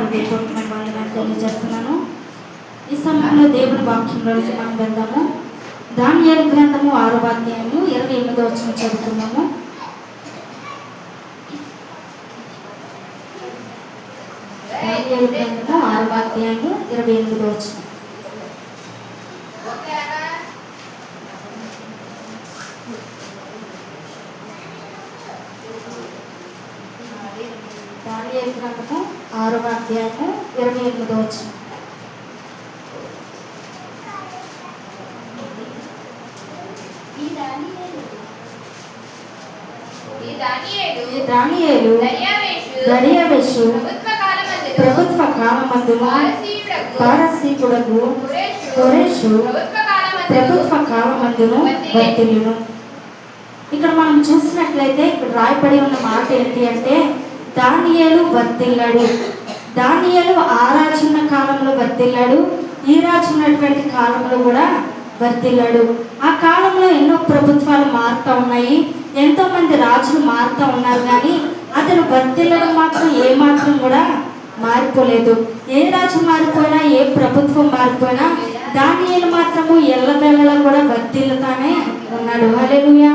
హృదయపూర్వకమైన వందనాలు తెలియజేస్తున్నాను. ఈ సమయంలో దేవుని వాక్యంలోకి మనం వెళ్దాము. దానియేలు గ్రంథము 6వ అధ్యాయము 28వ వచనం చదువుతున్నాము. దానియేలు గ్రంథము 6వ అధ్యాయము 28వ వచనం. దానియేలు గ్రంథము 6వ అధ్యాయము 28వ వచనం. ఈ దానియేలు దర్యావేషు ప్రభుత్వ కాలమందును పారసీకుడకు కొరేషు ప్రభుత్వ కాలమందును వర్తిల్లును. ఇక్కడ మనం చూసినట్లయితే ఇక్కడ రాయబడి ఉన్న మాట ఏంటి అంటే దానియేలు వర్తిల్లాడు. దానియేలు ఆ రాజున్న కాలంలో వర్తిల్లాడు, ఈ రాజు ఉన్నటువంటి కాలంలో కూడా వర్తిల్లాడు. ఆ కాలంలో ఎన్నో ప్రభుత్వాలు మారుతూ ఉన్నాయి, ఎంతో మంది రాజులు మారుతూ ఉన్నారు, కానీ అతను వర్తిల్లడం మాత్రం ఏమాత్రం కూడా మారిపోలేదు. ఏ రాజు మారిపోయినా, ఏ ప్రభుత్వం మారిపోయినా దానియేలు మాత్రము ఎల్లవేళలా కూడా వర్తిల్లుతానే ఉన్నాడు. హల్లెలూయా.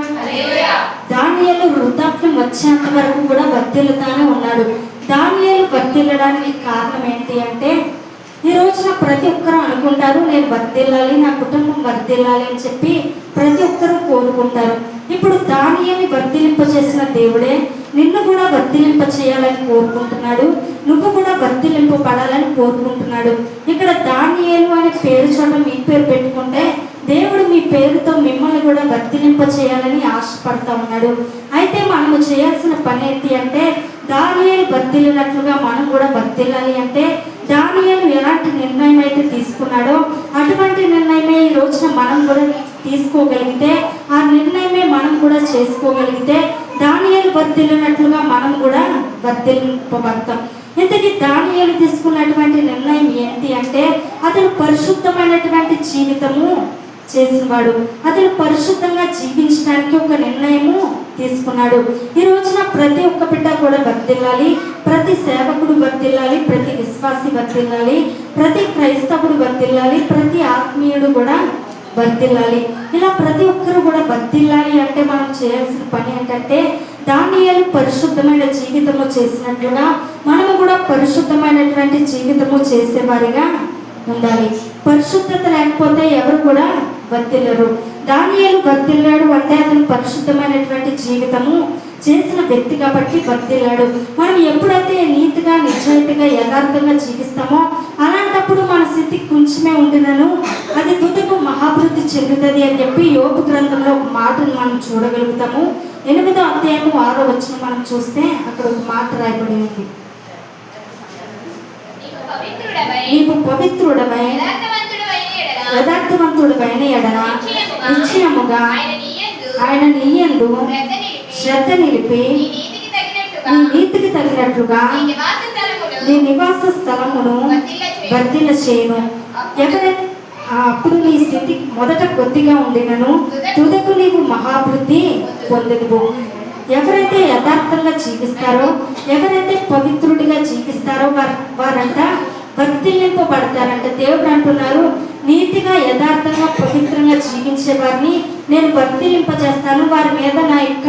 దానియేలు వృద్ధాప్యం వచ్చేంత వరకు కూడా వర్తిల్లుతానే ఉన్నాడు. దానియేలు వర్తిల్లడానికి కారణం ఏంటి అంటే ఈ రోజున ప్రతి ఒక్కరూ అనుకుంటారు, నేను వర్తిల్లాలి, నా కుటుంబం వర్తిల్లాలి అని చెప్పి ప్రతి ఒక్కరూ కోరుకుంటారు. ఇప్పుడు దానియేలుని వర్తిలింప చేసిన దేవుడే నిన్ను కూడా వర్తిలింప చేయాలని కోరుకుంటున్నాడు, నువ్వు కూడా వర్తిలింపబడాలని కోరుకుంటున్నాడు. ఇక్కడ దానియేలు అనే పేరు చోట మీ పేరు పెట్టుకుంటే దేవుడు మీ పేరుతో మిమ్మల్ని కూడా వర్తిలింప చేయాలని ఆశపడతా ఉన్నాడు. అయితే మనము చేయాల్సిన పని ఏంటి అంటే దానియేలు వర్తిల్లినట్లుగా మనం కూడా వర్తిల్లాలి. అంటే దానియేలు ఎలాంటి నిర్ణయం అయితే తీసుకున్నాడో అటువంటి నిర్ణయమే ఈ రోజున మనం కూడా తీసుకోగలిగితే, ఆ నిర్ణయమే మనం కూడా చేసుకోగలిగితే దానియేలు వర్తిల్లినట్లుగా మనం కూడా వర్తిల్లింపబడతాం. ఇంతకీ దానియేలు తీసుకున్నటువంటి నిర్ణయం ఏంటి అంటే అతను పరిశుద్ధమైనటువంటి జీవితము చేసినవాడు. అతను పరిశుద్ధంగా జీవించడానికి ఒక నిర్ణయము తీసుకున్నాడు. ఈ రోజున ప్రతి ఒక్క బిడ్డ కూడా వర్తిల్లాలి, ప్రతి సేవకుడు వర్తిల్లాలి, ప్రతి విశ్వాసి వర్తిల్లాలి, ప్రతి క్రైస్తవుడు వర్తిల్లాలి, ప్రతి ఆత్మీయుడు కూడా వర్తిల్లాలి. ఇలా ప్రతి ఒక్కరు కూడా వర్తిల్లాలి అంటే మనం చేయాల్సిన పని ఏంటంటే దానియేలు పరిశుద్ధమైన జీవితము చేసినట్లుగా మనము కూడా పరిశుద్ధమైనటువంటి జీవితము చేసేవారిగా ఉండాలి. పరిశుద్ధత లేకపోతే ఎవరు కూడా వర్తిల్లరు. దానియేలు వర్తిల్లాడు అంటే అతను పరిశుద్ధమైనటువంటి జీవితము చేసిన వ్యక్తి కాబట్టి వర్తిల్లాడు. మనం ఎప్పుడైతే నీతిగా, నిజాయితీగా, యథార్థంగా జీవిస్తామో అలాంటప్పుడు మన స్థితి కొంచెమే ఉండినను అది తుదకు మహాభివృద్ధి చెందుతుంది అని చెప్పి యోబు గ్రంథంలో ఒక మాటను మనం చూడగలుగుతాము. 8వ అధ్యాయము 6వ వచనం మనం చూస్తే అక్కడ ఒక మాట రాయబడి ఉంది. నీవు పవిత్రుడవై యథార్థవంతుడవైన ఎడల నిశ్చయముగా ఆయన నీయందు శ్రద్ధ నిలిపి నీ నీతికి తగినట్లుగా నీ నివాస స్థలమును వర్ధిల్ల చేయును. ఎవరైతే అప్పుడు నీ స్థితి మొదట కొద్దిగా ఉండినను తుదకు నీవు మహాభివృద్ధి పొందుదువు. ఎవరైతే యథార్థంగా జీవిస్తారో, ఎవరైతే పవిత్రుడిగా జీవిస్తారో వారంట వర్తిల్లింపబడతారంట. దేవుడు అంటున్నారు, నీతిగా, యథార్థంగా, పవిత్రంగా జీవించే వారిని నేను వర్తిల్లింపజేస్తాను, వారి మీద నా యొక్క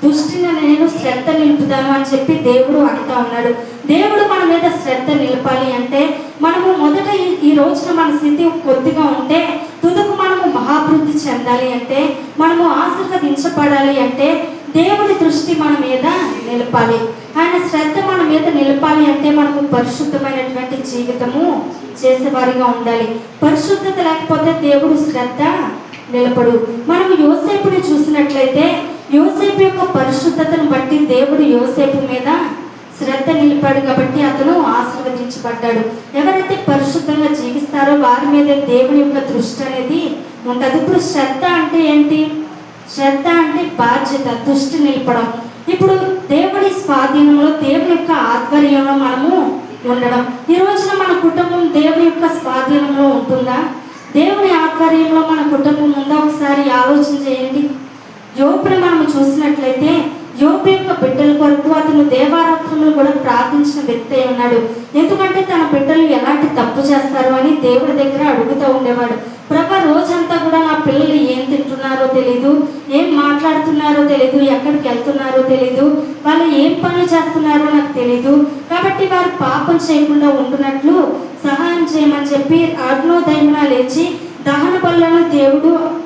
దృష్టిని నేను శ్రద్ధ నిలుపుతాను అని చెప్పి దేవుడు అంటా ఉన్నాడు. దేవుడు మన మీద శ్రద్ధ నిలపాలి అంటే మనము మొదట ఈ రోజున మన స్థితి కొద్దిగా ఉంటే తుదకు మనము మహాభివృద్ధి చెందాలి అంటే, మనము ఆశీర్వదించబడాలి అంటే దేవుడి దృష్టి మన మీద నిలపాలి. ఆయన శ్రద్ధ మన మీద నిలపాలి అంటే మనము పరిశుద్ధమైనటువంటి జీవితము చేసేవారిగా ఉండాలి. పరిశుద్ధత లేకపోతే దేవుడు శ్రద్ధ నిలపడు. మనం యోసేపుని చూసినట్లయితే యోసేపు యొక్క పరిశుద్ధతను బట్టి దేవుడు యోసేపు మీద శ్రద్ధ నిలిపాడు కాబట్టి అతను ఆశీర్వదించబడ్డాడు. ఎవరైతే పరిశుద్ధంగా జీవిస్తారో వారి మీద దేవుని యొక్క దృష్టి అనేది ఉంటుంది. ఇప్పుడు శ్రద్ధ అంటే ఏంటి? శ్రద్ధ అంటే బాధ్యత, దృష్టి నిలపడం. ఇప్పుడు దేవుడి స్వాధీనంలో, దేవుని యొక్క ఆధ్వర్యంలో మనము ఉండడం. ఈ రోజున మన కుటుంబం దేవుని యొక్క స్వాధీనంలో ఉంటుందా? దేవుని ఆధ్వర్యంలో మన కుటుంబం ఉందా? ఒకసారి ఆలోచన చేయండి. యోబుని మనం చూసినట్లయితే యోబు యొక్క బిడ్డల కొరకు అతను దేవారాత్రములు కూడా ప్రార్థించిన వ్యక్తి అయి ఉన్నాడు. ఎందుకంటే తన బిడ్డలు ఎలాంటి తప్పు చేస్తారు అని దేవుడి దగ్గర అడుగుతూ ఉండేవాడు. ప్రభా, రోజంతా కూడా నా పిల్లలు ఏం తింటున్నారో తెలీదు, ఏం మాట్లాడుతున్నారో తెలీదు, ఎక్కడికి వెళ్తున్నారో తెలీదు, వాళ్ళు ఏం పనులు చేస్తున్నారో నాకు తెలీదు, కాబట్టి వారు పాపం చేయకుండా ఉంటున్నట్లు సహాయం చేయమని చెప్పి అరుణోదయమున లేచి దహన బలులను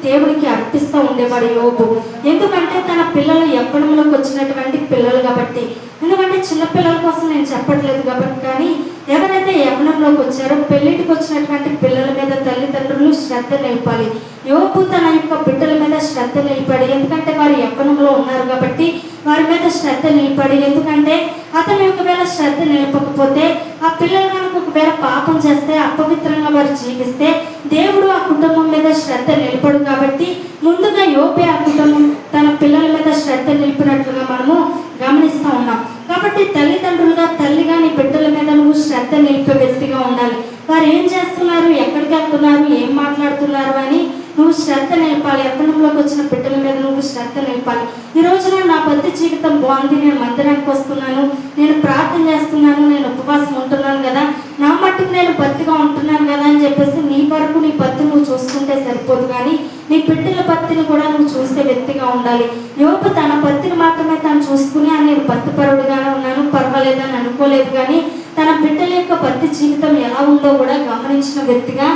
దేవుడికి అర్పిస్తూ ఉండేవాడు యోబు. ఎందుకంటే తన పిల్లలు యవ్వనంలోకి వచ్చినటువంటి పిల్లలు కాబట్టి. ఎందుకంటే చిన్న పిల్లల కోసం నేను చెప్పట్లేదు కాబట్టి, కానీ ఎవరైతే యవ్వనంలోకి వచ్చారో పెళ్లిటికి వచ్చినటువంటి పిల్లల మీద తల్లిదండ్రులు శ్రద్ధ నిలపాలి. యోబు తన యొక్క బిడ్డల మీద శ్రద్ధ నిలపాడు. ఎందుకంటే వారు యవ్వనంలో ఉన్నారు కాబట్టి వారి మీద శ్రద్ధ నిలపాడు. ఎందుకంటే అతను ఒకవేళ శ్రద్ధ నిలపకపోతే ఆ పిల్లలు కనుక ఒకవేళ పాపం చేస్తే, అపవిత్రంగా వారు జీవిస్తే దేవుడు ఆ కుటుంబం మీద శ్రద్ధ నిలపడు. కాబట్టి ముందుగా యోబే ఆ కుటుంబం తన పిల్లల మీద శ్రద్ధ నిలిపినట్లుగా మనము గమనిస్తూ ఉన్నాం. కాబట్టి తల్లిదండ్రులుగా, తల్లిగా నీ బిడ్డల మీద నువ్వు శ్రద్ధ నిలిపే వ్యక్తిగా ఉండాలి. వారు ఏం చేస్తున్నారు, ఎక్కడికి వెళ్తున్నారు, ఏం మాట్లాడుతున్నారు అని నువ్వు శ్రద్ధ నిలపాలి. యవ్వనంలోకి వచ్చిన బిడ్డల మీద నువ్వు శ్రద్ధ నిలపాలి. ఈ రోజున నా భక్తి జీవితం బాగుంది, నేను మందిరానికి వస్తున్నాను, నేను ప్రార్థన చేస్తున్నాను, నేను ఉపవాసం ఉంటున్నాను కదా, నా మట్టుకు నేను భక్తిగా ఉంటున్నాను కదా అని చెప్పేసి నీ వరకు నీ భక్తి నువ్వు చూసుకుంటే సరిపోదు, కానీ నీ బిడ్డల భక్తిని కూడా నువ్వు చూసే వ్యక్తిగా ఉండాలి. యోబు తన భక్తిని మాత్రమే తాను చూసుకుని నేను భక్తిపరుడుగానే ఉన్నాను, పర్వాలేదని అనుకోలేదు, కానీ తన బిడ్డల యొక్క భక్తి జీవితం ఎలా ఉందో కూడా గమనించిన వ్యక్తిగా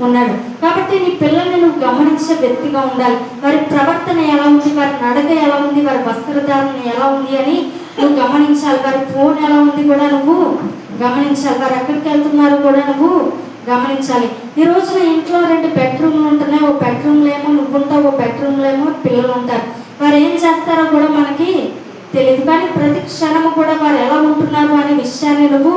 ఉన్నాడు. కాబట్టి నీ పిల్లల్ని నువ్వు గమనించే వ్యక్తిగా ఉండాలి. వారి ప్రవర్తన ఎలా ఉంది, వారి నడక ఎలా ఉంది, వారి వస్త్రధారణ ఎలా ఉంది అని నువ్వు గమనించాలి. వారి ఫోన్ ఎలా ఉంది కూడా నువ్వు గమనించాలి. వారు ఎక్కడికి వెళ్తున్నారో కూడా నువ్వు గమనించాలి. ఈ రోజున ఇంట్లో 2 బెడ్రూమ్లు ఉంటున్నాయి. ఓ బెడ్రూమ్లో ఏమో నువ్వు ఉంటావు, ఓ బెడ్రూమ్లో ఏమో పిల్లలు ఉంటారు. వారు ఏం చేస్తారో కూడా మనకి తెలియదు, కానీ ప్రతి క్షణము కూడా వారు ఎలా ఉంటున్నారు అనే విషయాన్ని నువ్వు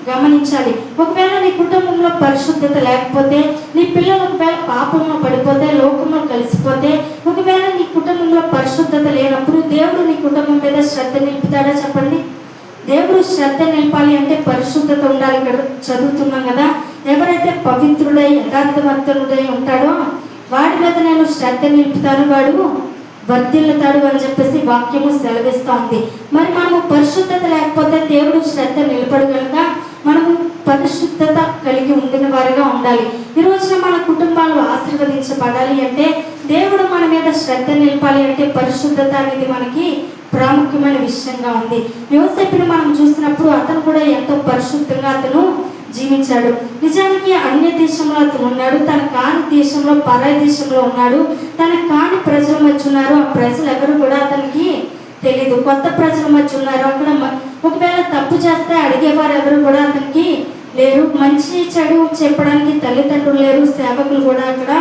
గమనించాలి. ఒకవేళ నీ కుటుంబంలో పరిశుద్ధత లేకపోతే, నీ పిల్లలు ఒకవేళ పాపంలో పడిపోతే, లోకంలో కలిసిపోతే, ఒకవేళ నీ కుటుంబంలో పరిశుద్ధత లేనప్పుడు దేవుడు నీ కుటుంబం మీద శ్రద్ధ నిలుపుతాడా చెప్పండి? దేవుడు శ్రద్ధ నిలపాలి అంటే పరిశుద్ధత ఉండాలి. ఇక్కడ చదువుతున్నాం కదా, ఎవరైతే పవిత్రుడై యథార్థవంతుడై ఉంటాడో వాడి మీద నేను శ్రద్ధ నిలుపుతాను, వాడు వర్ధిల్లుతాడు అని చెప్పేసి వాక్యము సెలవిస్తూ ఉంది. మరి మనము పరిశుద్ధత లేకపోతే దేవుడు శ్రద్ధ నిలబడు కనుక మనము పరిశుద్ధత కలిగి ఉండిన వారిగా ఉండాలి. ఈ రోజున మన కుటుంబాలు ఆశీర్వదించబడాలి అంటే, దేవుడు మన మీద శ్రద్ధ నిలపాలి అంటే పరిశుద్ధత అనేది మనకి ప్రాముఖ్యమైన విషయంగా ఉంది. యోసేపుని మనం చూసినప్పుడు అతను కూడా ఎంతో పరిశుద్ధంగా అతను జీవించాడు. నిజానికి అన్య దేశంలో అతను ఉన్నాడు, తన కాని దేశంలో, పరాయి దేశంలో ఉన్నాడు, తన కాని ప్రజల మధ్య ఉన్నారు. ఆ ప్రజలు ఎవరు కూడా అతనికి తెలీదు, కొత్త ప్రజల మధ్య ఉన్నారు. అక్కడ ఒకవేళ తప్పు చేస్తే అడిగేవారు ఎవరు కూడా అతనికి లేరు, మంచి చెడు చెప్పడానికి తల్లిదండ్రులు లేరు, సేవకులు కూడా అక్కడ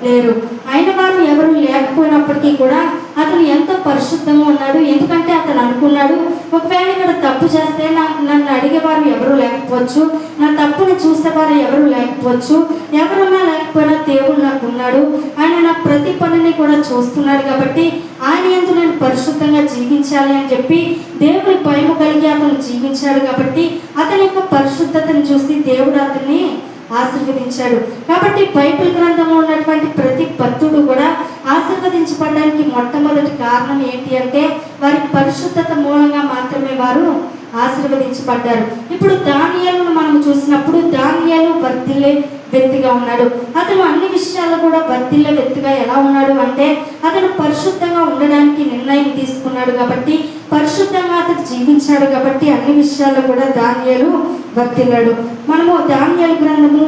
లేరు. అయిన వారు ఎవరు లేకపోయినప్పటికీ కూడా అతను ఎంతో పరిశుద్ధంగా ఉన్నాడు. ఎందుకంటే అతను అనుకున్నాడు, ఒకవేళ ఇక్కడ తప్పు చేస్తే నన్ను అడిగేవారు ఎవరు లేకపోవచ్చు, నా తప్పుని చూసేవారు ఎవరు లేకపోవచ్చు, ఎవరున్నా లేకపోయినా దేవుడు నాకు ఉన్నాడు, ఆయన నా ప్రతి పనిని కూడా చూస్తున్నాడు, కాబట్టి ఆయన యందు నేను పరిశుద్ధంగా జీవించాలి అని చెప్పి దేవుని భయము కలిగి అతను జీవించాడు. కాబట్టి అతని యొక్క పరిశుద్ధతను చూసి దేవుడు అతన్ని ఆశీర్వదించాడు. కాబట్టి బైబిల్ గ్రంథంలో ఉన్నటువంటి ప్రతి భక్తుడు కూడా ఆశీర్వదించబడడానికి మొట్టమొదటి కారణం ఏంటి అంటే, వారి పరిశుద్ధత మూలంగా మాత్రమే వారు ఆశీర్వదించబడ్డారు. ఇప్పుడు దానియేలును మనం చూసినప్పుడు దానియేలు వర్ధిల్లే వ్యక్తిగా ఉన్నాడు. అతను అన్ని విషయాల్లో కూడా వర్ధిల్లే వ్యక్తిగా ఎలా ఉన్నాడు అంటే, అతను పరిశుద్ధంగా ఉండడానికి నిర్ణయం తీసుకున్నాడు కాబట్టి, పరిశుద్ధంగా అతను జీవించాడు కాబట్టి అన్ని విషయాల్లో కూడా దానియేలు వర్ధిల్లాడు. మనము దానియేలు గ్రంథము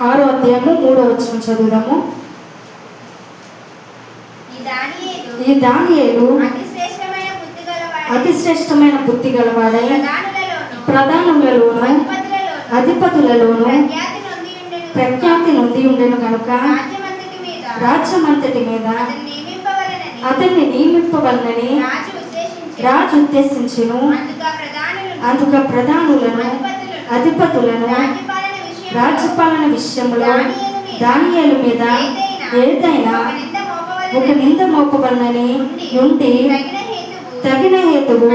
6వ అధ్యాయము 3వ వచనం చదువుదాము. ఈ దానియేలు అతి శ్రేష్టమైన బుద్ధి గలవాడై ప్రధానులలోను అధిపతులలోను ప్రఖ్యాతి నొంది ఉండెను కనుక రాజ్యమంతటి మీద అతన్ని నియమింపవలనని రాజు ఉద్దేశించెను. అందుక ప్రధానులను అధిపతులను రాజ్యపాలన విషయంలో దానియేలు మీద ఏదైనా ఒక నింద మోపవలనని నుండి తగిన హేతువు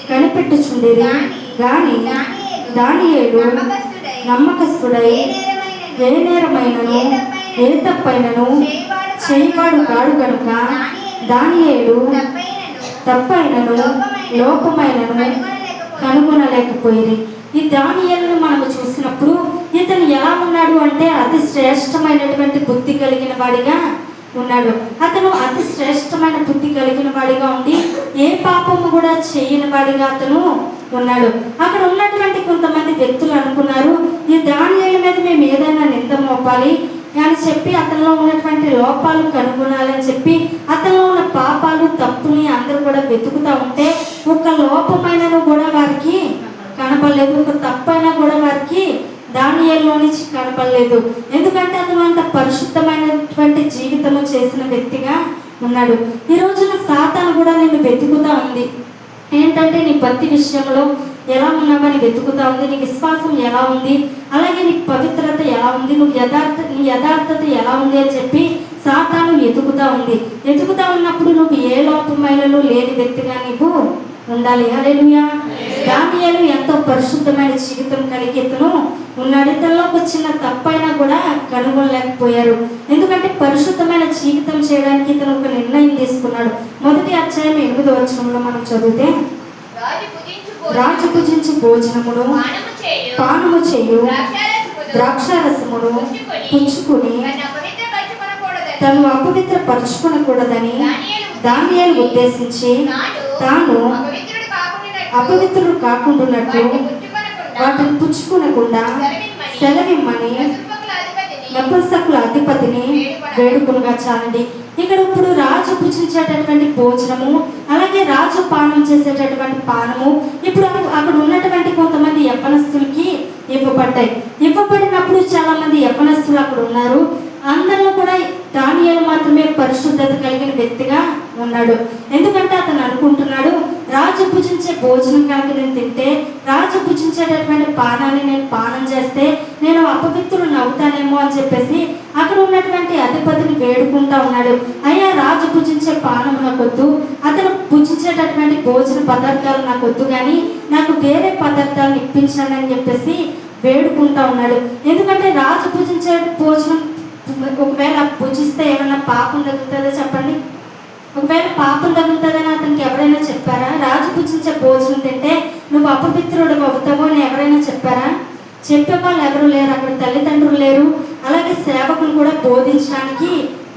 కనిపెట్టుచుండేది. గాని దానియేలు నమ్మకస్తుడై ఏ నేరమైనను ఏ తప్పైనను చేయవాడు కాడు కనుక దానియేలు తప్పైనను లోపమైనను కనుగొనలేకపోయి. ఈ దానియేలును మనము చూసినప్పుడు ఇతను ఎలా ఉన్నాడు అంటే అతి శ్రేష్టమైనటువంటి బుద్ధి కలిగిన వాడిగా ఉన్నాడు. అతను అతి శ్రేష్టమైన బుద్ధి కలిగిన వాడిగా ఉండి ఏ పాపము కూడా చేయని వాడిగా అతను ఉన్నాడు. అక్కడ ఉన్నటువంటి కొంతమంది వ్యక్తులు అనుకున్నారు, ఈ దానియేలు మీద మేము ఏదైనా నింద మోపాలి అని చెప్పి అతనిలో ఉన్నటువంటి లోపాలు కనుగొనాలని చెప్పి అతనిలో ఉన్న పాపాలు తప్పుని అందరూ కూడా వెతుకుతూ ఉంటే ఒక లోపమైనను కూడా వారికి కనపడలేదు, ఒక తప్పైనా కూడా వారికి దానియేలులో నుంచి కనపడలేదు. ఎందుకంటే అతను అంత పరిశుద్ధమైనటువంటి జీవితము చేసిన వ్యక్తిగా ఉన్నాడు. ఈ రోజున సాతాను కూడా నిన్ను వెతుకుతూ ఉంది. ఏంటంటే నీ భక్తి విషయంలో ఎలా ఉన్నావని వెతుకుతా ఉంది, నీ విశ్వాసం ఎలా ఉంది, అలాగే నీ పవిత్రత ఎలా ఉంది, నీ యథార్థత ఎలా ఉంది అని చెప్పి సాతాను ఎదుగుతా ఉంది. ఎదుగుతా ఉన్నప్పుడు నువ్వు ఏ లోపమైనను లేని వ్యక్తిగా నీవు ఉండాలి. హల్లెలూయా. దానియేలు ఎంతో పరిశుద్ధమైన జీవితం కలిగి ఇతను ఉన్నాడు. ఇతనిలో ఒక చిన్న తప్పైనా కూడా కనుగొనలేకపోయారు. ఎందుకంటే పరిశుద్ధమైన జీవితం చేయడానికి ఇతను ఒక నిర్ణయం తీసుకున్నాడు. మొదటి అధ్యాయం 8వ వచనంలో మనం చదివితే, రాజు భుజించు భోజనమును పానము చేయు ద్రాక్షారసమును పుచ్చుకుని తను అపవిత్ర పరుచుకొనకూడదని దానియేలు ఉద్దేశించి తాను అపవిత్రుడు కాకుండానట్లు వాటిని పుచ్చుకునకుండా సెలవిమ్మని నపుంసకుల అధిపతిని వేడుకునగా చాలండి. ఇక్కడ ఇప్పుడు రాజు భుజించేటటువంటి భోజనము, అలాగే రాజు పానం చేసేటటువంటి పానము ఇప్పుడు అక్కడ ఉన్నటువంటి కొంతమంది యవ్వనస్తులకి ఇవ్వబడినప్పుడు చాలా మంది యవ్వనస్తులు అక్కడ ఉన్నారు. అందరిలో కూడా దానియేలు మాత్రమే పరిశుద్ధత కలిగిన వ్యక్తిగా ఉన్నాడు. ఎందుకంటే అతను అనుకుంటున్నాడు, రాజు భుజించే భోజనం కనుక నేను తింటే, రాజు భుజించేటటువంటి పానాన్ని నేను పానం చేస్తే నేను అపవిత్రులు అవుతానేమో అని చెప్పేసి అక్కడ ఉన్నటువంటి అధిపతిని వేడుకుంటా ఉన్నాడు. అయ్యా, రాజు భుజించే పానం నాకొద్దు, అతను భుజించేటటువంటి భోజన పదార్థాలు నాకొద్దు, కానీ నాకు వేరే పదార్థాలను ఇప్పించాను అని చెప్పేసి వేడుకుంటా ఉన్నాడు. ఎందుకంటే రాజు భుజించే భోజనం ఒకవేళ భుజిస్తే ఏమన్నా పాపం తగ్గుతుందో చెప్పండి? ఒకవేళ పాపం తగ్గుతుందని అతనికి ఎవరైనా చెప్పారా? రాజు భుజించే భోజనం తింటే నువ్వు అపవిత్రుడు అవుతావు అని ఎవరైనా చెప్పారా? చెప్పే వాళ్ళు ఎవరు లేరు. అక్కడ తల్లిదండ్రులు లేరు, అలాగే సేవకులు కూడా బోధించడానికి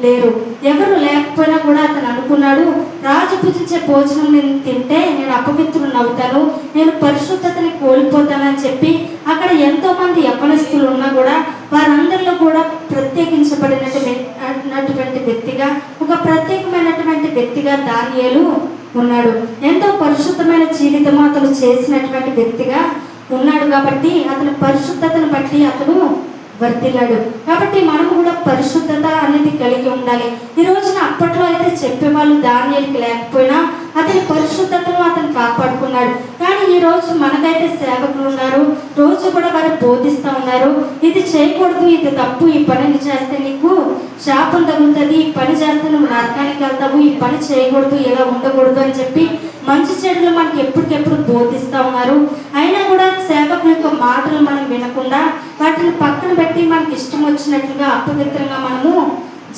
లేరు. ఎవరు లేకపోయినా కూడా అతను అనుకున్నాడు, రాజు భుజించే భోజనం నేను తింటే నేను అపవిత్రుని అవుతాను, నేను పరిశుద్ధతని కోల్పోతానని చెప్పి అక్కడ ఎంతో మంది యవ్వనస్తులు ఉన్నా కూడా వారందరిలో కూడా ప్రత్యేకించబడినటువంటి వ్యక్తిగా, ఒక ప్రత్యేకమైనటువంటి వ్యక్తిగా దానియేలు ఉన్నాడు. ఎంతో పరిశుద్ధమైన జీవితం అతను చేసినటువంటి వ్యక్తిగా ఉన్నాడు. కాబట్టి అతని పరిశుద్ధతను బట్టి అతను వర్తిల్లాడు. కాబట్టి మనం కూడా పరిశుద్ధత అనేది కలిగి ఉండాలి. ఈ రోజున అప్పట్లో అయితే చెప్పేవాళ్ళు దానియేలుకి లేకపోయినా అతని పరిశుద్ధతను అతను కాపాడుకున్నాడు. కానీ ఈ రోజు మనకైతే సేవకులు ఉన్నారు, రోజు కూడా వారు బోధిస్తూ ఉన్నారు, ఇది చేయకూడదు, ఇది తప్పు, ఈ పనిని చేస్తే నీకు శాపం తగులుతుంది, ఈ పని చేస్తే నువ్వు నరకానికి వెళ్తావు, ఈ పని చేయకూడదు, ఇలా ఉండకూడదు అని చెప్పి మంచి చెడులు మనకి ఎప్పటికెప్పుడు బోధిస్తూ ఉన్నారు. అయినా కూడా సేవకుల యొక్క మాటలు మనం వినకుండా వాటిని పక్కన పెట్టి మనకి ఇష్టం వచ్చినట్లుగా అపవిత్రంగా మనము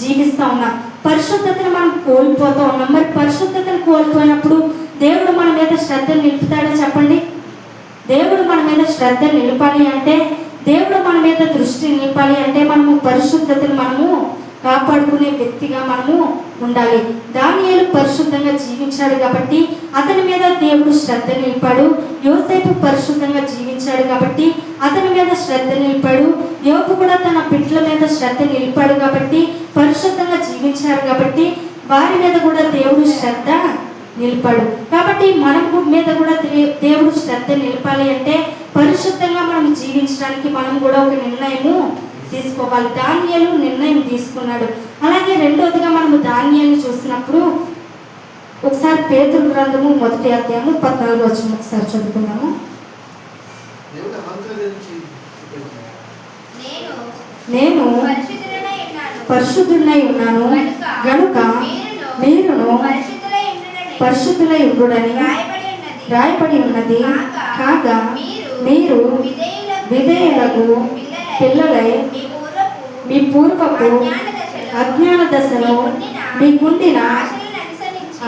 జీవిస్తూ ఉన్నాం. పరిశుద్ధతను మనం కోల్పోతూ ఉన్నాం. మరి పరిశుద్ధతను కోల్పోయినప్పుడు దేవుడు మన మీద శ్రద్ధ నిలుపుతాడో చెప్పండి? దేవుడు మన మీద శ్రద్ధ నిలపాలి అంటే, దేవుడు మన మీద దృష్టి నిలపాలి అంటే మనము పరిశుద్ధతను మనము కాపాడుకునే వ్యక్తిగా మనము ఉండాలి. దానియేలు పరిశుద్ధంగా జీవించాడు కాబట్టి అతని మీద దేవుడు శ్రద్ధ నిలిపాడు. యోసేపు పరిశుద్ధంగా జీవించాడు కాబట్టి అతని మీద శ్రద్ధ నిలిపాడు. యోబు కూడా తన బిడ్డల మీద శ్రద్ధ నిలిపాడు కాబట్టి పరిశుద్ధంగా జీవించారు కాబట్టి వారి మీద కూడా దేవుడు శ్రద్ధ నిలిపాడు. కాబట్టి మన మీద కూడా దేవుడు శ్రద్ధ నిలపాలి అంటే పరిశుద్ధంగా మనం జీవించడానికి మనం కూడా ఒక నిర్ణయము తీసుకోవాలి. దానియేలు నిర్ణయం తీసుకున్నాడు. అలాగే రెండోదిగా మనము దానియేలుని చూసినప్పుడు ఒకసారి పేతురు గ్రంథము 1వ అధ్యాయము 14వ వచనం ఒకసారి చదువుకున్నాము. నేను పరిశుద్ధుడై ఉన్నాను గనుక మీరును పరిశుద్ధులై ఉండుడని రాయబడి ఉన్నది. కాగా మీరు విధేయులకు పిల్లలై మీ పూర్వపు అజ్ఞాన దశలో మీకుండిన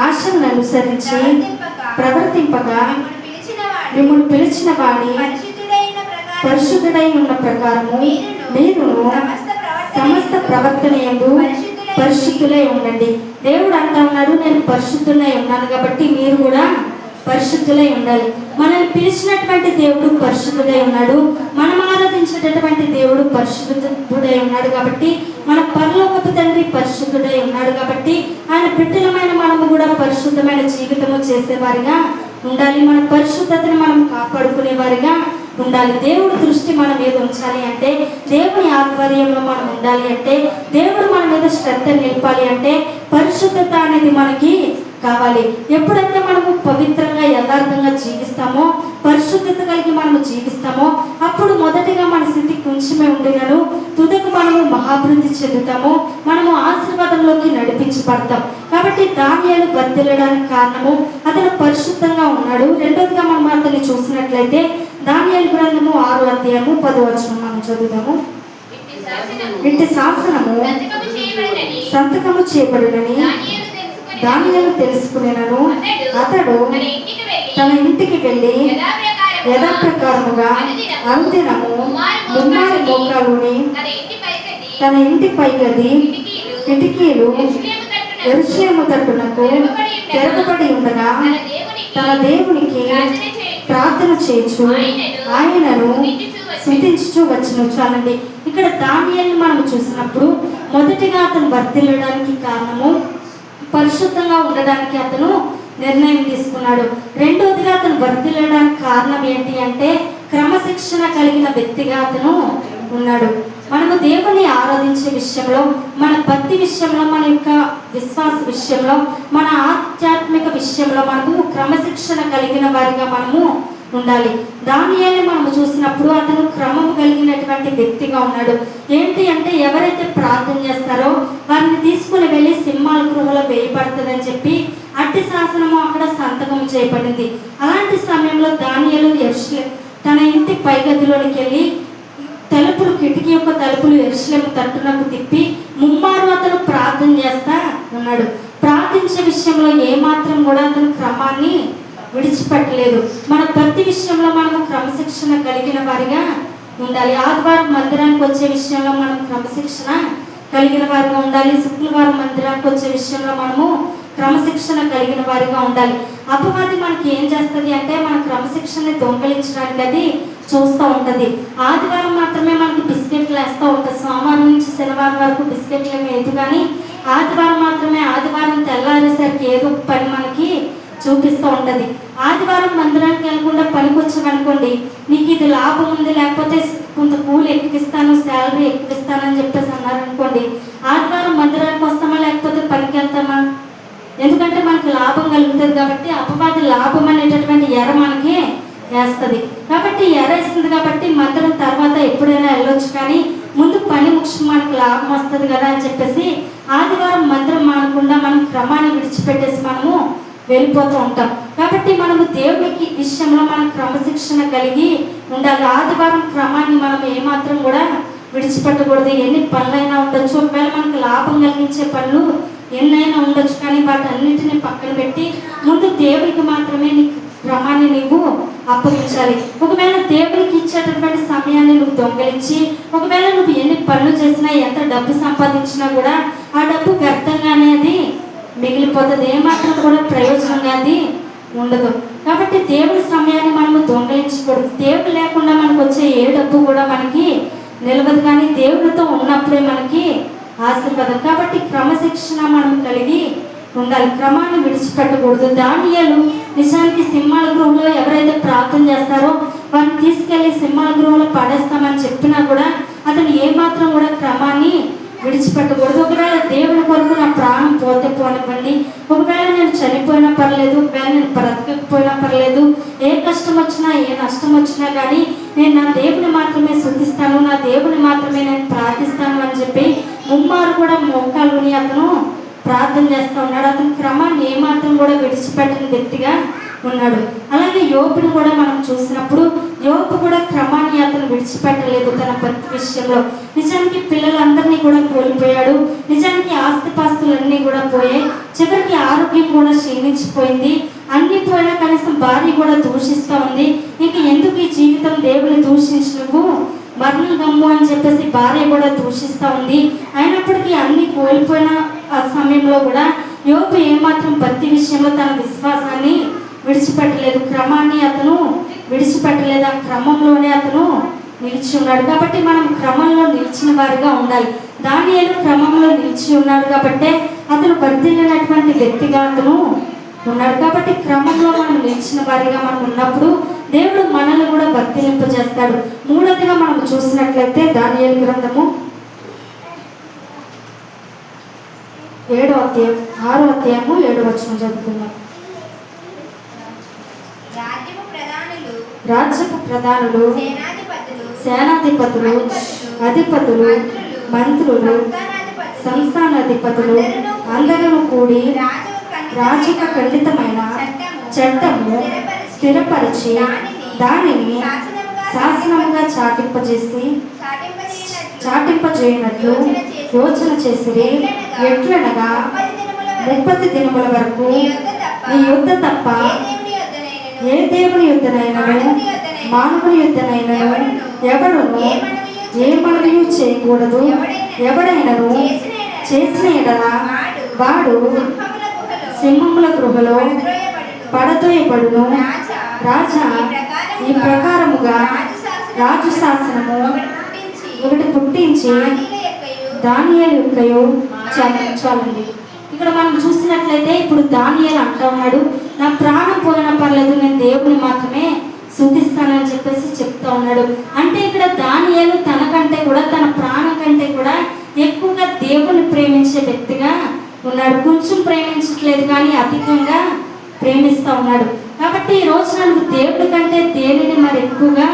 ఆశలను అనుసరించి ప్రవర్తింపక మిమ్మల్ని పిలిచిన వాని పరిశుద్ధుడై ఉన్న ప్రకారము మీరు సమస్త ప్రవర్తన యందు పరిశుద్ధులై ఉండండి. దేవుడు అంటా ఉన్నాడు, నేను పరిశుద్ధులై ఉన్నాను కాబట్టి మీరు కూడా పరిశుద్ధులై ఉండాలి. మనల్ని పిలిచినటువంటి దేవుడు పరిశుద్ధుడై ఉన్నాడు. మనం ఆరాధించేటటువంటి దేవుడు పరిశుద్ధుడై ఉన్నాడు కాబట్టి, మన పరలోకపు తండ్రి పరిశుద్ధుడై ఉన్నాడు కాబట్టి, ఆయన బిడ్డలమైన మనము కూడా పరిశుద్ధమైన జీవితము చేసేవారిగా ఉండాలి. మన పరిశుద్ధతను మనం కాపాడుకునే వారిగా ఉండాలి. దేవుడి దృష్టి మన మీద ఉంచాలి అంటే, దేవుని ఆధ్వర్యంలో మనం ఉండాలి అంటే, దేవుడు మన మీద శ్రద్ధ నిలపాలి అంటే పరిశుద్ధత అనేది మనకి కావాలి. ఎప్పుడైతే మనము పవిత్రంగా యథార్థంగా జీవిస్తామో, పరిశుద్ధత కలిగి మనము జీవిస్తామో, అప్పుడు మొదటిగా మన స్థితి కొంచెమే ఉండినను తుదకు మనము మహాభివృద్ధి చెందుతాము, మనము ఆశీర్వాదంలోకి నడిపించబడతాం. కాబట్టి దానియేలు వర్ధిల్లడానికి కారణము అతను పరిశుద్ధంగా ఉన్నాడు. రెండోదిగా మనం అతన్ని చూసినట్లయితే దానియేలు గ్రంథము 6వ అధ్యాయము 10వ వచనం మనం చదువుతాము. ఇంటి శాసనము సంతకము చేయబడినని దానియేలు తెలుసుకునేనను అతడు తన ఇంటికి వెళ్ళి యథాప్రకారముగా అనుదినము ముమ్మారి మోకాలుని తన ఇంటి పైగది కిటికీలు యెరూషలేము తట్టునకు తెరవబడి ఉండగా తన దేవునికి ప్రార్థన చేయొచ్చు, ఆయనను స్తుతించుచూ వచ్చును. చాలండి. ఇక్కడ దానియేలుని మనం చూసినప్పుడు మొదటిగా అతను వర్ధిల్లడానికి కారణము పరిశుద్ధంగా ఉండడానికి అతను నిర్ణయం తీసుకున్నాడు. రెండోదిగా అతను వర్ధిల్లడానికి కారణం ఏంటి అంటే క్రమశిక్షణ కలిగిన వ్యక్తిగా అతను ఉన్నాడు. మనము దేవుని ఆరాధించే విషయంలో, మన భక్తి విషయంలో, మన యొక్క విశ్వాస విషయంలో, మన ఆధ్యాత్మిక విషయంలో మనము క్రమశిక్షణ కలిగిన వారిగా మనము ఉండాలి. దానియేలుని మనము చూసినప్పుడు అతను క్రమం కలిగినటువంటి వ్యక్తిగా ఉన్నాడు. ఏంటి అంటే ఎవరైతే ప్రార్థన చేస్తారో వారిని తీసుకుని వెళ్ళి సింహాల గృహలో వేయబడుతుందని చెప్పి అట్టి శాసనము అక్కడ సంతకం చేయబడింది. అలాంటి సమయంలో దానియేలు తన ఇంటి పైగదిలోనికి వెళ్ళి తలుపులు, కిటికీ యొక్క తలుపులు యెరూషలేము తట్టునకు తిప్పి ముమ్మారు అతను ప్రార్థన చేస్తా ఉన్నాడు. ప్రార్థించే విషయంలో ఏమాత్రం కూడా అతను క్రమాన్ని విడిచిపెట్టలేదు. మన ప్రతి విషయంలో మనము క్రమశిక్షణ కలిగిన వారిగా ఉండాలి. ఆదివారం మందిరానికి వచ్చే విషయంలో మనం క్రమశిక్షణ కలిగిన వారిగా ఉండాలి. శుక్రవారం మందిరానికి వచ్చే విషయంలో మనము క్రమశిక్షణ కలిగిన వారిగా ఉండాలి. అపవాది మనకి ఏం చేస్తుంది అంటే మన క్రమశిక్షణని దొంగలించడానికి అది చూస్తూ ఉంటుంది. ఆదివారం మాత్రమే మనకి బిస్కెట్లు వేస్తూ ఉంటుంది. సోమవారం నుంచి శనివారం వరకు బిస్కెట్లు వేయదు, కానీ ఆదివారం మాత్రమే, ఆదివారం తెల్లారేసరికి ఏదో పని మనకి చూపిస్తూ ఉంటుంది. ఆదివారం మందిరానికి వెళ్ళకుండా పనికి వచ్చామనుకోండి, నీకు ఇది లాభం ఉంది, లేకపోతే కొంత కూలి ఎక్కువిస్తాను, శాలరీ ఎక్కువిస్తానని చెప్పేసి అన్నారనుకోండి, ఆదివారం మందిరానికి వస్తామా లేకపోతే పనికి వెళ్తామా? ఎందుకంటే మనకి లాభం కలుగుతుంది కాబట్టి అపవాది లాభం అనేటటువంటి ఎర మనకి వేస్తుంది. కాబట్టి ఎర ఇస్తుంది కాబట్టి మందిరం తర్వాత ఎప్పుడైనా వెళ్ళొచ్చు, కానీ ముందు పని ముఖ్యం, మనకు లాభం వస్తుంది కదా అని చెప్పేసి ఆదివారం మందిరం మానకుండా మనం క్రమాన్ని విడిచిపెట్టేసి మనము వెళ్ళిపోతూ ఉంటాం. కాబట్టి మనము దేవునికి విషయంలో మనం క్రమశిక్షణ కలిగి ఉండాలి. ఆదివారం క్రమాన్ని మనం ఏమాత్రం కూడా విడిచిపెట్టకూడదు. ఎన్ని పనులైనా ఉండొచ్చు, ఒకవేళ మనకు లాభం కలిగించే పనులు ఎన్నైనా ఉండొచ్చు, కానీ వాటన్నిటిని పక్కన పెట్టి ముందు దేవునికి మాత్రమే నీ క్రమాన్ని నీవు అప్పగించాలి. ఒకవేళ దేవునికి ఇచ్చేటటువంటి సమయాన్ని నువ్వు దొంగలించి, ఒకవేళ నువ్వు ఎన్ని పనులు చేసినా, ఎంత డబ్బు సంపాదించినా కూడా ఆ డబ్బు వ్యర్థంగానే అది మిగిలిపోతుంది, ఏమాత్రం కూడా ప్రయోజనంగా అది ఉండదు. కాబట్టి దేవుడి సమయాన్ని మనము దొంగలించకూడదు. దేవుడు లేకుండా మనకు వచ్చే ఏ డబ్బు కూడా మనకి నిలవదు, కానీ దేవుడితో ఉన్నప్పుడే మనకి ఆశీర్వాదం. కాబట్టి క్రమశిక్షణ మనం కలిగి ఉండాలి, క్రమాన్ని విడిచిపెట్టకూడదు. దానియేలు నిజానికి సింహాల గృహంలో ఎవరైతే ప్రార్థన చేస్తారో వారిని తీసుకెళ్లి సింహాల గృహంలో పడేస్తామని చెప్పినా కూడా అతను ఏమాత్రం కూడా క్రమాన్ని విడిచిపెట్టకూడదు. ఒకవేళ దేవుని కొరకు నా ప్రాణం పోతే పోనివ్వండి, ఒకవేళ నేను చనిపోయినా పర్లేదు, ఒకవేళ నేను బ్రతకకపోయినా పర్లేదు, ఏ కష్టం వచ్చినా ఏ నష్టం వచ్చినా కానీ నేను నా దేవుని మాత్రమే స్తుతిస్తాను, నా దేవుని మాత్రమే నేను ప్రార్థిస్తాను అని చెప్పి ముమ్మారు కూడా మోకాలుని అతను ప్రార్థన చేస్తూ ఉన్నాడు. అతని క్రమాన్ని ఏమాత్రం కూడా విడిచిపెట్టిన వ్యక్తిగా ఉన్నాడు. అలాగే యోబుని కూడా మనం చూసినప్పుడు యోబు కూడా క్రమాన్ని అతను విడిచిపెట్టలేదు తన భక్తి విషయంలో. నిజానికి పిల్లలందరినీ కూడా కోల్పోయాడు, నిజానికి ఆస్తిపాస్తులన్నీ కూడా పోయాయి, చివరికి ఆరోగ్యం కూడా క్షీణించిపోయింది, అన్ని పోయినా కనీసం భార్య కూడా దూషిస్తూ ఉంది. ఇంక ఎందుకు ఈ జీవితం, దేవుని దూషించి నువ్వు మరణం గమ్ము అని చెప్పేసి భార్య కూడా దూషిస్తూ ఉంది. అయినప్పటికీ అన్ని కోల్పోయిన ఆ సమయంలో కూడా యోబు ఏమాత్రం భక్తి విషయంలో తన విశ్వాసాన్ని విడిచిపెట్టలేదు, క్రమాన్ని అతను విడిచిపెట్టలేదు, ఆ క్రమంలోనే అతను నిలిచి ఉన్నాడు. కాబట్టి మనం క్రమంలో నిలిచిన వారిగా ఉండాలి. దానియేలు క్రమంలో నిలిచి ఉన్నాడు కాబట్టి అతను వర్ధిల్లినటువంటి వ్యక్తిగా అతను ఉన్నాడు. కాబట్టి క్రమంలో మనం నిలిచిన వారిగా మనం ఉన్నప్పుడు దేవుడు మనల్ని కూడా వర్ధిల్లింపజేస్తాడు. మూడవదిగా మనం చూసినట్లయితే దానియేలు గ్రంథము 6వ అధ్యాయము 7వ వచనం చదువుకుందాం. రాజ్యపు ప్రధానులు, సేనాధిపతులు, అధిపతులు, మంత్రులు, సంస్థానాధిపతులు అందరూ కూడి రాజుకు ఖండితమైన చట్టము స్థిరపరిచి దానిని శాసనముగా చాటింపజేయనట్లు యోచన చేసిరి. ఎట్లనగా 30 దినముల వరకు నీ యుద్ధ తప్ప ఏ దేవుని యుద్ధనైనను మానవుని యుద్ధనైనను ఎవడును ఏ మనవియు చేయకూడదు. ఎవడైనను చేసిన ఎడల వాడు సింహముల గృహలో పడదోయబడును. రాజా ఈ ప్రకారముగా రాజు శాసనము ఒకటి పుట్టించి దానియేలు యొక్కయు చాలండి. ఇక్కడ మనం చూసినట్లయితే ఇప్పుడు దానియేలు అంటూ ఉన్నాడు, నా ప్రాణం పోయినా పర్లేదు, నేను దేవుని మాత్రమే స్తుతిస్తానని చెప్పేసి చెప్తా ఉన్నాడు. అంటే ఇక్కడ దానియేలు తనకంటే కూడా, తన ప్రాణం కంటే కూడా ఎక్కువగా దేవుని ప్రేమించే వ్యక్తిగా ఉన్నాడు. కొంచెం ప్రేమించట్లేదు కానీ అధికంగా ప్రేమిస్తూ ఉన్నాడు. కాబట్టి ఈ రోజు నువ్వు దేవుడి కంటే దేనిని మరి ఎక్కువగా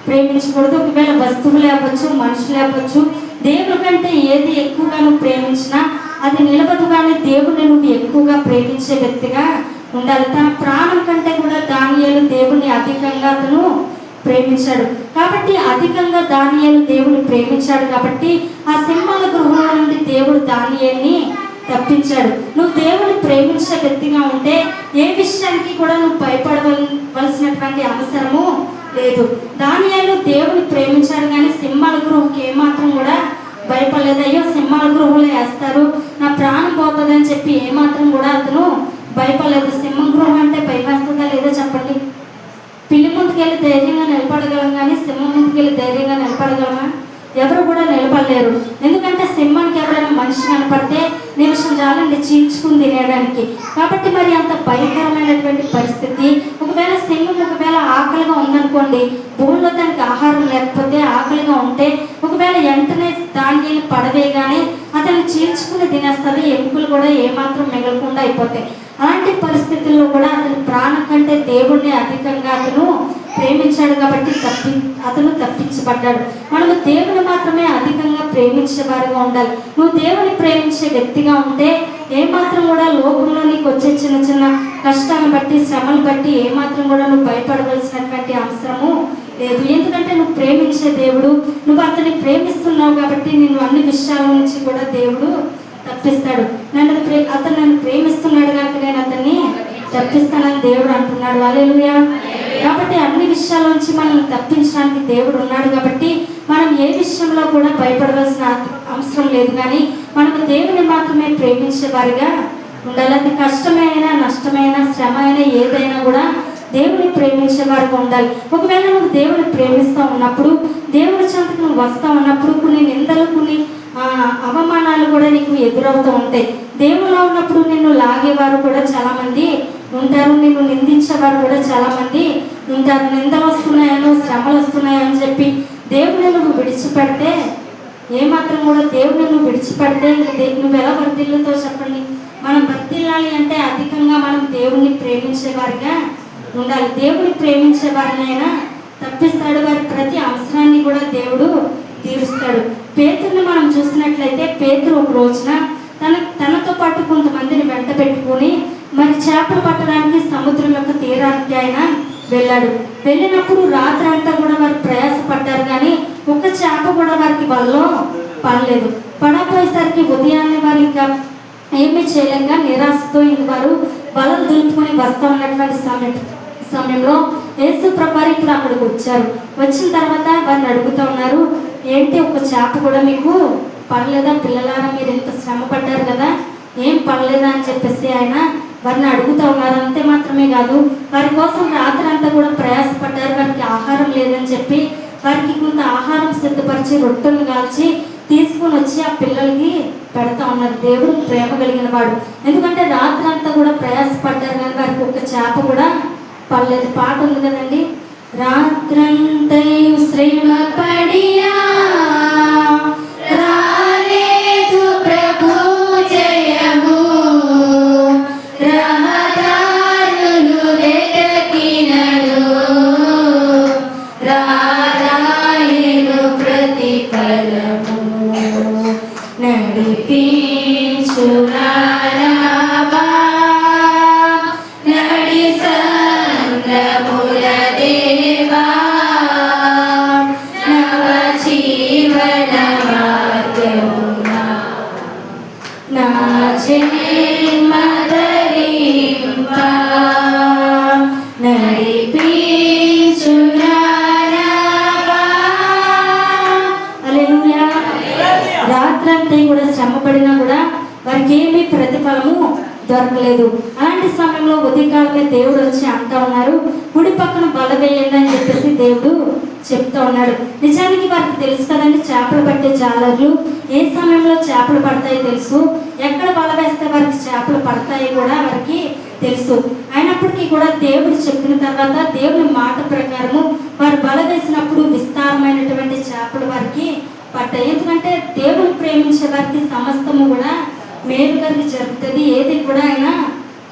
ప్రేమించకూడదు. ఒకవేళ వస్తువులు అవ్వచ్చు, మనుషులు అవ్వచ్చు, దేవుడి కంటే ఏది ఎక్కువగా నువ్వు ప్రేమించినా అది నిలబదు. కానీ దేవుడిని నువ్వు ఎక్కువగా ప్రేమించే వ్యక్తిగా ఉండాలి. తన ప్రాణం కంటే కూడా దానియేలు దేవుని అధికంగా అతను ప్రేమించాడు. కాబట్టి అధికంగా దానియేలు దేవుని ప్రేమించాడు. కాబట్టి ఆ సింహాల గృహంలో నుండి దేవుడు దానియేలుని తప్పించాడు. నువ్వు దేవుని ప్రేమించే వ్యక్తిగా ఉంటే ఏ విషయానికి కూడా నువ్వు భయపడవలసినటువంటి అవసరము లేదు. దానియేలు దేవుని ప్రేమించాడు కానీ సింహాల గృహకి ఏమాత్రం కూడా భయపడలేదు. అయ్యో సింహాల గృహంలో వేస్తారు, నా ప్రాణం పోతుందని చెప్పి ఏమాత్రం కూడా అతను భయపడలేదు. సింహం గృహం అంటే భయం వేస్తుందా లేదో చెప్పండి. పిల్లి ముందుకెళ్ళి ధైర్యంగా నిలబడగలం కానీ సింహం ముందుకెళ్ళి ధైర్యంగా నిలబడగలమా? ఎవరు కూడా నిలబడలేరు. ఎందుకంటే సింహానికి ఎవరైనా మనిషి కనపడితే నిమిషం చాలండి చీల్చుకుని తినేయడానికి. కాబట్టి మరి అంత భయంకరమైనటువంటి పరిస్థితి. ఒకవేళ సింహం ఒకవేళ ఆకలిగా ఉందనుకోండి, భూమిలో దానికి ఆహారం లేకపోతే ఆకలిగా ఉంటే ఒకవేళ వెంటనే దానిని పడవేగానే అతన్ని చీల్చుకుని తినేస్తుంది. ఎముకలు కూడా ఏమాత్రం మిగలకుండా అయిపోతాయి. అలాంటి పరిస్థితుల్లో కూడా అతని ప్రాణం కంటే దేవుడిని అధికంగా అతను ప్రేమించాడు కాబట్టి అతను తప్పించబడ్డాడు. మనము దేవుని మాత్రమే అధికంగా ప్రేమించే వారిగా ఉండాలి. నువ్వు దేవుని ప్రేమించే వ్యక్తిగా ఉంటే ఏమాత్రం కూడా లోకంలో నీకు వచ్చే చిన్న చిన్న కష్టాలను బట్టి, శ్రమలు బట్టి ఏమాత్రం కూడా నువ్వు భయపడవలసినటువంటి అవసరము లేదు. ఎందుకంటే నువ్వు ప్రేమించే దేవుడు, నువ్వు అతన్ని ప్రేమిస్తున్నావు కాబట్టి నిన్ను అన్ని విషయాల నుంచి కూడా దేవుడు తప్పిస్తాడు. అతను నన్ను ప్రేమిస్తున్నాడు కనుక నేను అతన్ని తప్పిస్తానని దేవుడు అంటున్నాడు. హల్లెలూయా. కాబట్టి అన్ని విషయాల నుంచి మనం తప్పించడానికి దేవుడు ఉన్నాడు. కాబట్టి మనం ఏ విషయంలో కూడా భయపడవలసిన అవసరం లేదు. కానీ మనకు దేవుని మాత్రమే ప్రేమించే వారిగా ఉండాలి. అది కష్టమైన, నష్టమైన, శ్రమ అయినా ఏదైనా కూడా దేవుని ప్రేమించే వారిగా ఉండాలి. ఒకవేళ నువ్వు దేవుని ప్రేమిస్తూ ఉన్నప్పుడు, దేవుని చెంతకు నువ్వు వస్తూ ఉన్నప్పుడు కొన్ని నిందలు, కొన్ని అవమానాలు కూడా నీకు ఎదురవుతూ ఉంటాయి. దేవుల్లో ఉన్నప్పుడు నిన్ను లాగేవారు కూడా చాలామంది ఉంటారు, నిన్ను నిందించేవారు కూడా చాలామంది ఉంటారు. నిందలు వస్తున్నాయనో, శ్రమలు వస్తున్నాయని చెప్పి దేవుని నువ్వు విడిచిపెడితే, ఏమాత్రం కూడా దేవుని నువ్వు విడిచిపెడితే నువ్వు ఎలా వర్ధిల్లుతో చెప్పండి. మనం వర్ధిల్లాలి అంటే అధికంగా మనం దేవుణ్ణి ప్రేమించేవారిగా ఉండాలి. దేవుని ప్రేమించే వారినైనా తప్పిస్తాడు. వారి ప్రతి అవసరాన్ని కూడా దేవుడు తీరుస్తాడు. పేతురుని మనం చూసినట్లయితే పేతురు ఒక రోజున తనతో పాటు కొంతమందిని వెంట పెట్టుకుని మరి చేపలు పట్టడానికి సముద్రం యొక్క తీరానికి ఆయన వెళ్ళాడు. వెళ్ళినప్పుడు రాత్రి అంతా కూడా వారు ప్రయాసపడ్డారు, కానీ ఒక చేప కూడా వారికి వలలో పడలేదు. పడపోయేసరికి ఉదయాన్నే వారు ఇంకా ఏమీ చేయలేక నిరాశతో వారు వలలు దులుపుకొని వస్తూ ఉన్నటువంటి సమయంలో యేసు ప్రభు ఇప్పుడు అక్కడికి వచ్చారు. వచ్చిన తర్వాత వారిని అడుగుతూ ఉన్నారు, ఏంటి ఒక చేప కూడా మీకు పడలేదా పిల్లలారా, మీరు ఎంత శ్రమ పడ్డారు కదా, ఏం పడలేదా అని చెప్పేసి ఆయన వారిని అడుగుతూ ఉన్నారు. అంతే మాత్రమే కాదు, వారి కోసం రాత్రి అంతా కూడా ప్రయాసపడ్డారు, వారికి ఆహారం లేదని చెప్పి వారికి కొంత ఆహారం సిద్ధపరిచి రొట్టెలు కాల్చి తీసుకుని వచ్చి ఆ పిల్లలకి పెడతా ఉన్నారు. దేవుడు ప్రేమ కలిగిన వాడు, ఎందుకంటే రాత్రి అంతా కూడా ప్రయాసపడ్డారు కానీ వారికి ఒక చేప కూడా పడలేదు. పాట ఉంది కదండి, రాత్రంతయు శ్రమ పడినా రాలేదు ప్రభు జయము, రహదారులు వెతకినను రారాయను ప్రతిఫలము, నడిపించు నారాబా నడి సంద్రముల దేవా, నవ జీవన మార్గమున నా జన్మ ధరింపా, నడిపించు నారాబా. హల్లెలూయా. రాత్రంతా కూడా శ్రమపడినా కూడా వారికి ఏమీ ప్రతిఫలము దొరకలేదు. అలాంటి సమయంలో ఉదయకాలమే దేవుడు వచ్చి అంటూ ఉన్నారు, కుడి పక్కన బల వేయండి అని చెప్పేసి దేవుడు చెప్తూ ఉన్నాడు. నిజానికి వారికి తెలుసు కదండి, చేపలు పట్టే జాలర్లు ఏ సమయంలో చేపలు పడతాయి తెలుసు, ఎక్కడ బల వేస్తే వారికి చేపలు పడతాయి కూడా వారికి తెలుసు. అయినప్పటికీ కూడా దేవుడు చెప్పిన తర్వాత దేవుని మాట ప్రకారము వారు బల వేసినప్పుడు విస్తారమైనటువంటి చేపలు వారికి పడ్డాయి. ఎందుకంటే దేవుని ప్రేమించే వారికి సమస్తము కూడా మేలు కలిగి జరుగుతుంది, ఏది కూడా ఆయన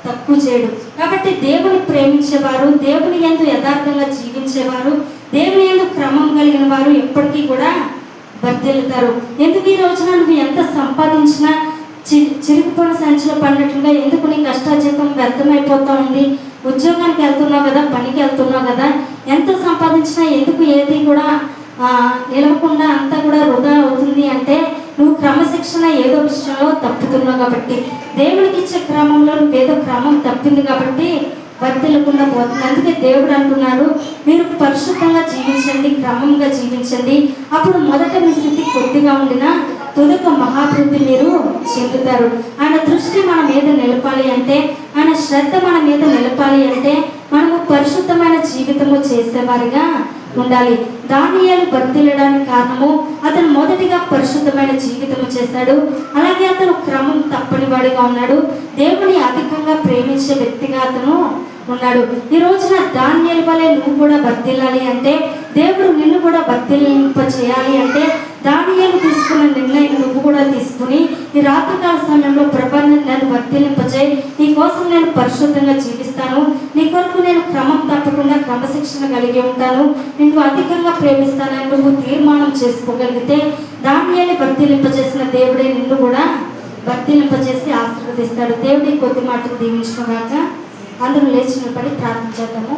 తక్కువ చేయడు. కాబట్టి దేవుని ప్రేమించేవారు, దేవుని యందు యథార్థంగా జీవించేవారు, దేవుని యందు క్రమం కలిగిన వారు ఎప్పటికీ కూడా వర్ధిల్లుతారు. ఎందుకు ఈ రోజున నువ్వు ఎంత సంపాదించినా చిరిగిపోయిన సంచిలో పడినట్లుగా ఎందుకు నీ కష్టాజీతం వ్యర్థమైపోతూ ఉంది? ఉద్యోగానికి వెళ్తున్నావు కదా, పనికి వెళ్తున్నావు కదా, ఎంత సంపాదించినా ఎందుకు ఏది కూడా నిలవకుండా అంతా కూడా వృధా అవుతుంది అంటే నువ్వు క్రమశిక్షణ ఏదో విషయంలో తప్పుతున్నావు కాబట్టి, దేవుడికి ఇచ్చే క్రమంలో నువ్వేదో క్రమం తప్పింది కాబట్టి వర్తిల్లకుండా పోతుంది. అందుకే దేవుడు అంటున్నారు, మీరు పరిశుభ్రంగా జీవించండి, క్రమంగా జీవించండి, అప్పుడు మొదట మీ స్థితి కొద్దిగా ఉండినా తుదకు మహాభివృద్ధి మీరు చెందుతారు. ఆయన దృష్టి మన మీద నిలపాలి అంటే, ఆయన శ్రద్ధ మన మీద నిలపాలి అంటే మనము పరిశుద్ధమైన జీవితము చేసేవారిగా ఉండాలి. దానియేలు వర్ధిల్లడానికి కారణము అతను మొదటిగా పరిశుద్ధమైన జీవితము చేశాడు, అలాగే అతను క్రమం తప్పని వాడిగా ఉన్నాడు, దేవుని అధికంగా ప్రేమించే వ్యక్తిగా అతను ఉన్నాడు. ఈ రోజున దానియేలు వలె నువ్వు కూడా వర్ధిల్లాలి అంటే, దేవుడు నిన్ను కూడా వర్ధిల్లింప చేయాలి అంటే దానియేలు తీసుకున్న నిర్ణయం నువ్వు కూడా తీసుకుని ఈ రాత్రికాల సమయంలో ప్రభాని నన్ను వర్ధిల్లింపచేయి, నీ కోసం నేను పరిశుద్ధంగా జీవిస్తాను, నీ కొరకు నేను క్రమం తప్పకుండా క్రమశిక్షణ కలిగి ఉంటాను, నిన్ను అధికంగా ప్రేమిస్తానని నువ్వు తీర్మానం చేసుకోగలిగితే దానియేలు వర్ధిల్లింపచేసిన దేవుడే నిన్ను కూడా వర్ధిల్లింపచేసి ఆశీర్వదిస్తాడు. దేవుడి కొద్ది మాటలు దీవించిన కాక అందరూ లేచిన పడి ప్రార్థించేద్దాము.